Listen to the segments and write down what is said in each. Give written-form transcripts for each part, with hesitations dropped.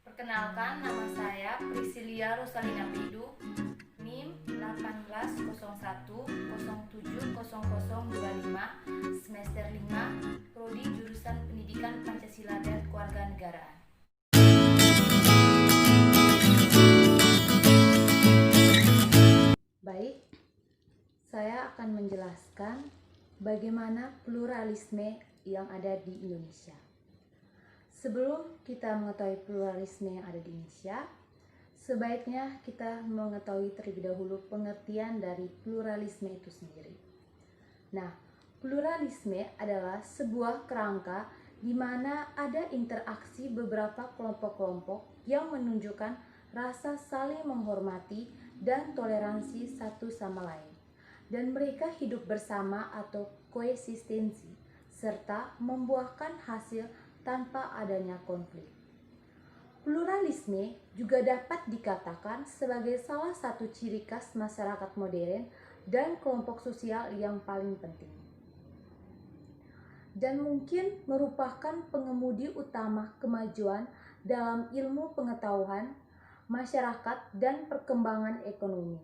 Perkenalkan, nama saya Priscilia Rosalina Pidu, NIM 1801070025, semester 5, Prodi Jurusan Pendidikan Pancasila dan Kewarganegaraan. Baik, saya akan menjelaskan bagaimana pluralisme yang ada di Indonesia. Sebelum kita mengetahui pluralisme yang ada di Indonesia, sebaiknya kita mengetahui terlebih dahulu pengertian dari pluralisme itu sendiri. Nah, pluralisme adalah sebuah kerangka di mana ada interaksi beberapa kelompok-kelompok yang menunjukkan rasa saling menghormati dan toleransi satu sama lain, dan mereka hidup bersama atau koeksistensi, serta membuahkan hasil tanpa adanya konflik. Pluralisme juga dapat dikatakan sebagai salah satu ciri khas masyarakat modern dan kelompok sosial yang paling penting, dan mungkin merupakan pengemudi utama kemajuan dalam ilmu pengetahuan, masyarakat, dan perkembangan ekonomi.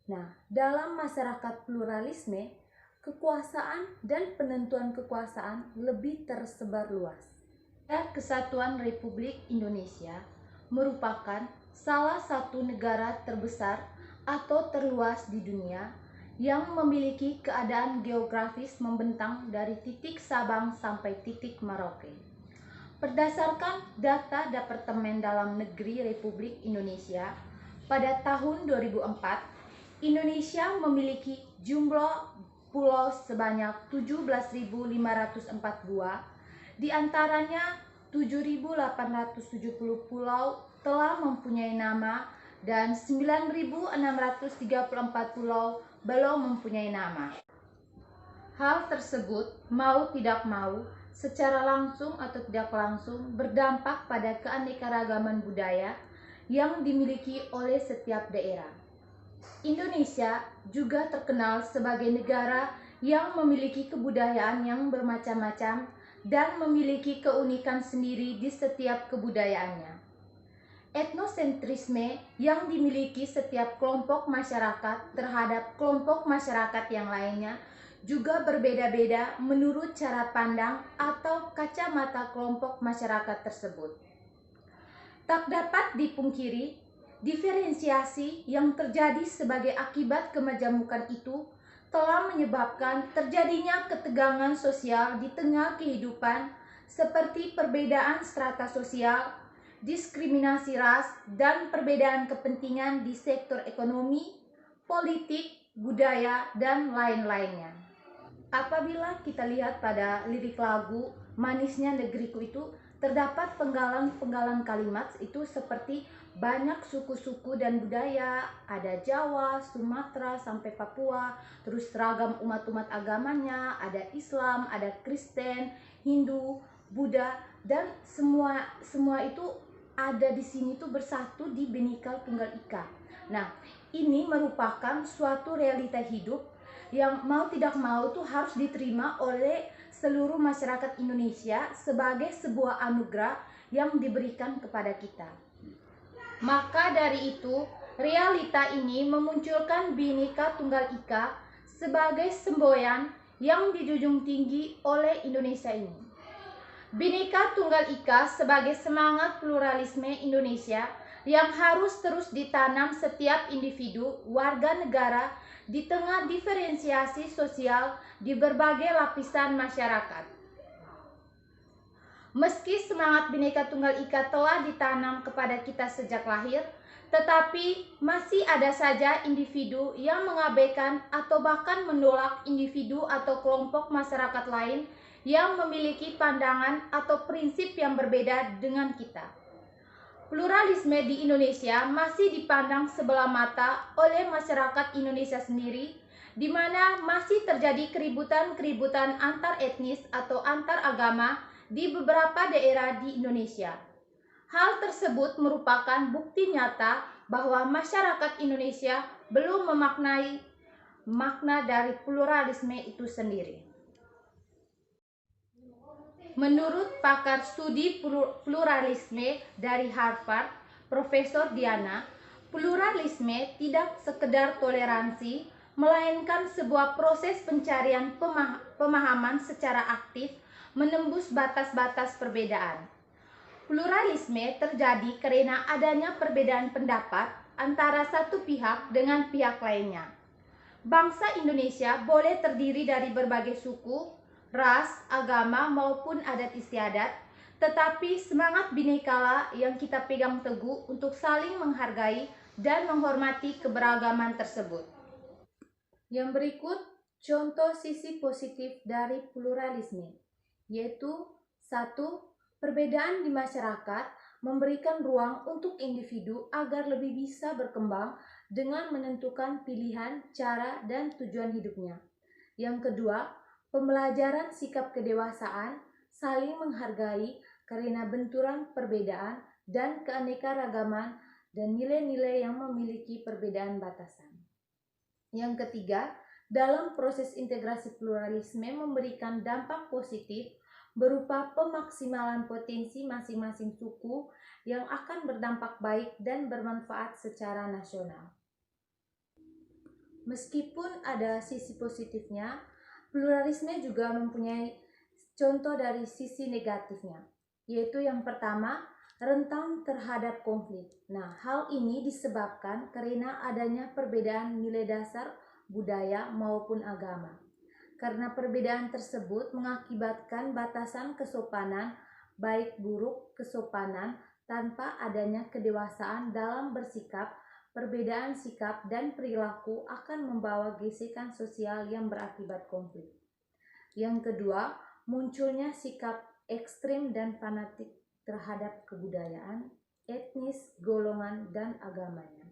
Nah, dalam masyarakat pluralisme, kekuasaan dan penentuan kekuasaan lebih tersebar luas. Kesatuan Republik Indonesia merupakan salah satu negara terbesar atau terluas di dunia yang memiliki keadaan geografis membentang dari titik Sabang sampai titik Merauke. Berdasarkan data Departemen Dalam Negeri Republik Indonesia, pada tahun 2004, Indonesia memiliki jumlah pulau sebanyak 17.504 buah, di antaranya 7.870 pulau telah mempunyai nama dan 9.634 pulau belum mempunyai nama. Hal tersebut mau tidak mau, secara langsung atau tidak langsung berdampak pada keanekaragaman budaya yang dimiliki oleh setiap daerah. Indonesia juga terkenal sebagai negara yang memiliki kebudayaan yang bermacam-macam dan memiliki keunikan sendiri di setiap kebudayaannya. Etnosentrisme yang dimiliki setiap kelompok masyarakat terhadap kelompok masyarakat yang lainnya juga berbeda-beda menurut cara pandang atau kacamata kelompok masyarakat tersebut. Tak dapat dipungkiri, diferensiasi yang terjadi sebagai akibat kemajemukan itu telah menyebabkan terjadinya ketegangan sosial di tengah kehidupan, seperti perbedaan strata sosial, diskriminasi ras, dan perbedaan kepentingan di sektor ekonomi, politik, budaya, dan lain-lainnya. Apabila kita lihat pada lirik lagu Manisnya Negeriku itu, terdapat penggalan-penggalan kalimat itu seperti banyak suku-suku dan budaya, ada Jawa, Sumatera, sampai Papua, terus ragam umat-umat agamanya, ada Islam, ada Kristen, Hindu, Buddha, dan semua itu ada di sini tuh bersatu di Bhinneka Tunggal Ika. Nah, ini merupakan suatu realita hidup yang mau tidak mau tuh harus diterima oleh seluruh masyarakat Indonesia sebagai sebuah anugerah yang diberikan kepada kita. Maka dari itu, realita ini memunculkan Bhinneka Tunggal Ika sebagai semboyan yang dijunjung tinggi oleh Indonesia ini. Bhinneka Tunggal Ika sebagai semangat pluralisme Indonesia yang harus terus ditanam setiap individu warga negara di tengah diferensiasi sosial di berbagai lapisan masyarakat. Meski semangat Bhinneka Tunggal Ika telah ditanam kepada kita sejak lahir, tetapi masih ada saja individu yang mengabaikan atau bahkan menolak individu atau kelompok masyarakat lain yang memiliki pandangan atau prinsip yang berbeda dengan kita. Pluralisme di Indonesia masih dipandang sebelah mata oleh masyarakat Indonesia sendiri, di mana masih terjadi keributan-keributan antar etnis atau antar agama di beberapa daerah di Indonesia. Hal tersebut merupakan bukti nyata bahwa masyarakat Indonesia belum memaknai makna dari pluralisme itu sendiri. Menurut pakar studi pluralisme dari Harvard, Profesor Diana, pluralisme tidak sekedar toleransi, melainkan sebuah proses pencarian pemahaman secara aktif menembus batas-batas perbedaan. Pluralisme terjadi karena adanya perbedaan pendapat antara satu pihak dengan pihak lainnya. Bangsa Indonesia boleh terdiri dari berbagai suku, ras, agama, maupun adat istiadat, tetapi semangat bhinneka yang kita pegang teguh untuk saling menghargai dan menghormati keberagaman tersebut. Yang berikut contoh sisi positif dari pluralisme, yaitu 1. Perbedaan di masyarakat memberikan ruang untuk individu agar lebih bisa berkembang dengan menentukan pilihan, cara, dan tujuan hidupnya. Yang kedua, pembelajaran sikap kedewasaan, saling menghargai karena benturan perbedaan dan keanekaragaman dan nilai-nilai yang memiliki perbedaan batasan. Yang ketiga, dalam proses integrasi pluralisme memberikan dampak positif berupa pemaksimalan potensi masing-masing suku yang akan berdampak baik dan bermanfaat secara nasional. Meskipun ada sisi positifnya, pluralisme juga mempunyai contoh dari sisi negatifnya, yaitu yang pertama, rentan terhadap konflik. Nah, hal ini disebabkan karena adanya perbedaan nilai dasar budaya maupun agama. Karena perbedaan tersebut mengakibatkan batasan kesopanan, baik buruk kesopanan tanpa adanya kedewasaan dalam bersikap, perbedaan sikap dan perilaku akan membawa gesekan sosial yang berakibat konflik. Yang kedua, munculnya sikap ekstrim dan fanatik terhadap kebudayaan, etnis, golongan, dan agamanya.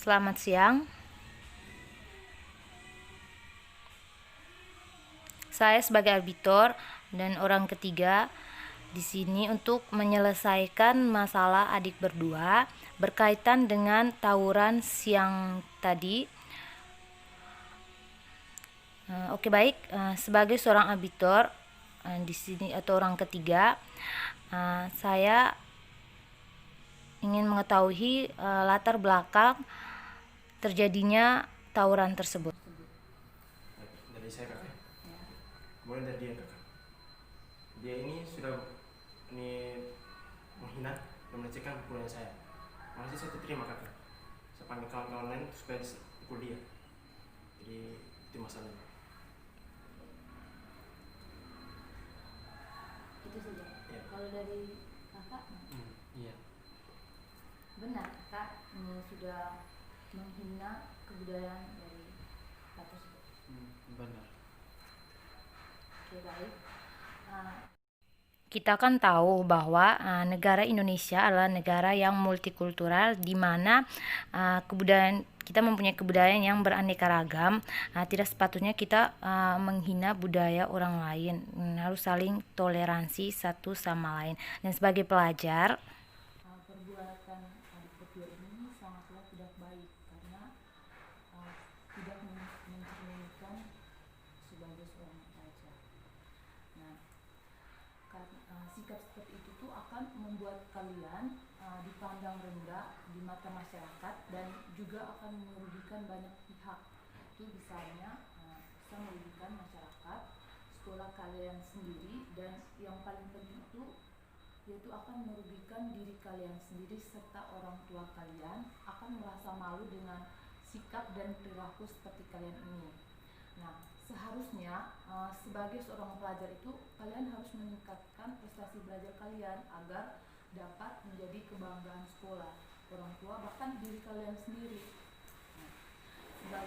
Selamat siang. Saya sebagai arbiter dan orang ketiga di sini untuk menyelesaikan masalah adik berdua berkaitan dengan tawuran siang tadi. Oke, baik. Sebagai seorang arbiter di sini atau orang ketiga, saya ingin mengetahui latar belakang terjadinya tawuran tersebut. Dari saya kakak, mulai dari dia kakak. Dia ini sudah menghina dan melecehkan pukulan saya. Makanya saya terima kakak. Saya panggil kawan-kawan lain supaya pukul dia. Jadi itu masalahnya. Itu saja. Ya. Kalau dari kakak, Iya. benar kakak sudah menghina kebudayaan dari kakak tersebut. Benar. Oke, baik. Kita kan tahu bahwa negara Indonesia adalah negara yang multikultural, di mana kebudayaan kita mempunyai kebudayaan yang beraneka ragam. Tidak sepatutnya kita menghina budaya orang lain. Harus saling toleransi satu sama lain. Dan sebagai pelajar, perbuatan adik berdua ini sangatlah tidak baik karena tidak mencerminkan sebagai seorang pelajar. Nah, sikap seperti itu tuh akan membuat kalian dipandang rendah di mata masyarakat dan juga akan merugikan banyak pihak. Itu misalnya bisa merugikan masyarakat, sekolah kalian sendiri, dan yang paling penting itu yaitu akan merugikan diri kalian sendiri serta orang tua kalian akan merasa malu dengan sikap dan perilaku seperti kalian ini. Nah, seharusnya sebagai seorang pelajar itu kalian harus meningkatkan prestasi belajar kalian agar dapat menjadi kebanggaan sekolah, orang tua, bahkan diri kalian sendiri. Nah,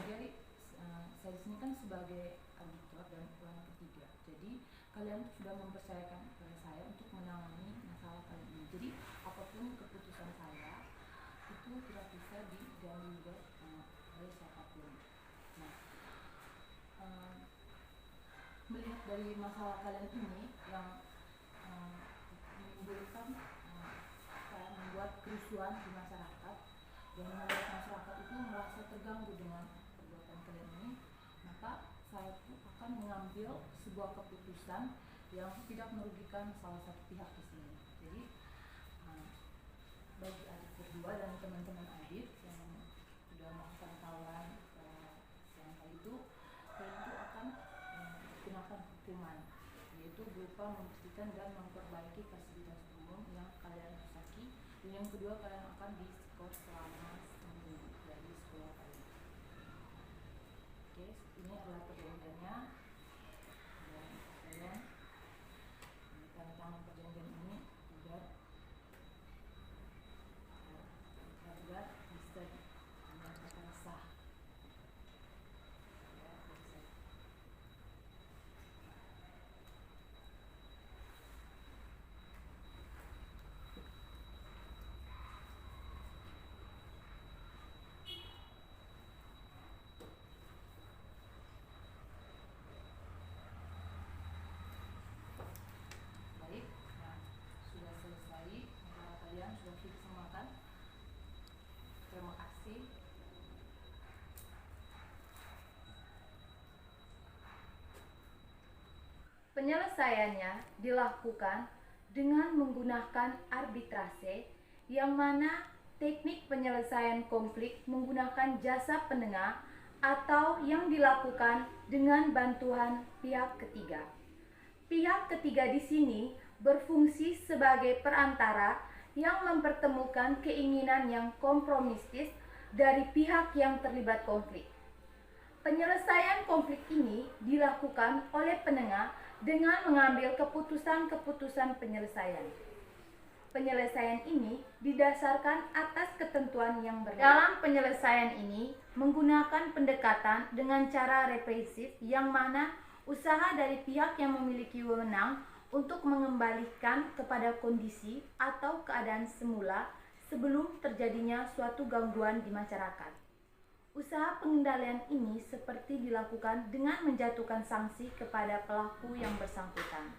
saya di sini kan sebagai auditor dan orang ketiga, jadi kalian sudah mempercayakan kepada saya untuk menangani masalah kalian ini. Jadi apapun keputusan saya itu tidak bisa diganggu oleh siapapun. Nah, melihat dari masalah kalian ini yang menimbulkan membuat kerusuhan di masyarakat dan membuat masyarakat itu merasa terganggu dengan perbuatan kalian ini, maka saya akan mengambil sebuah keputusan yang tidak merugikan salah satu pihak di sini. Jadi bagi adik berdua dan teman-teman adik yang sudah melakukan tawaran yang kali itu, kalian itu akan dikenakan hukuman, yaitu berupa membersihkan dan memperbaiki fasilitas umum yang kalian rusaki, dan yang kedua kalian akan diskors selama seminggu dari sekolah kalian. Oke, ini adalah perjanjiannya, dan kalian tanda tangan perjanjian ini agar bisa dinyatakan sah. Ya, bisa. Baik, nah, sudah selesai antara kalian, sudah disemuakan. Terima kasih. Penyelesaiannya dilakukan dengan menggunakan arbitrase, yang mana teknik penyelesaian konflik menggunakan jasa penengah atau yang dilakukan dengan bantuan pihak ketiga. Pihak ketiga di sini berfungsi sebagai perantara yang mempertemukan keinginan yang kompromistis dari pihak yang terlibat konflik. Penyelesaian konflik ini dilakukan oleh penengah dengan mengambil keputusan-keputusan penyelesaian. Penyelesaian ini didasarkan atas ketentuan yang berlaku. Dalam penyelesaian ini menggunakan pendekatan dengan cara represif, yang mana usaha dari pihak yang memiliki wewenang untuk mengembalikan kepada kondisi atau keadaan semula sebelum terjadinya suatu gangguan di masyarakat. Usaha pengendalian ini seperti dilakukan dengan menjatuhkan sanksi kepada pelaku yang bersangkutan.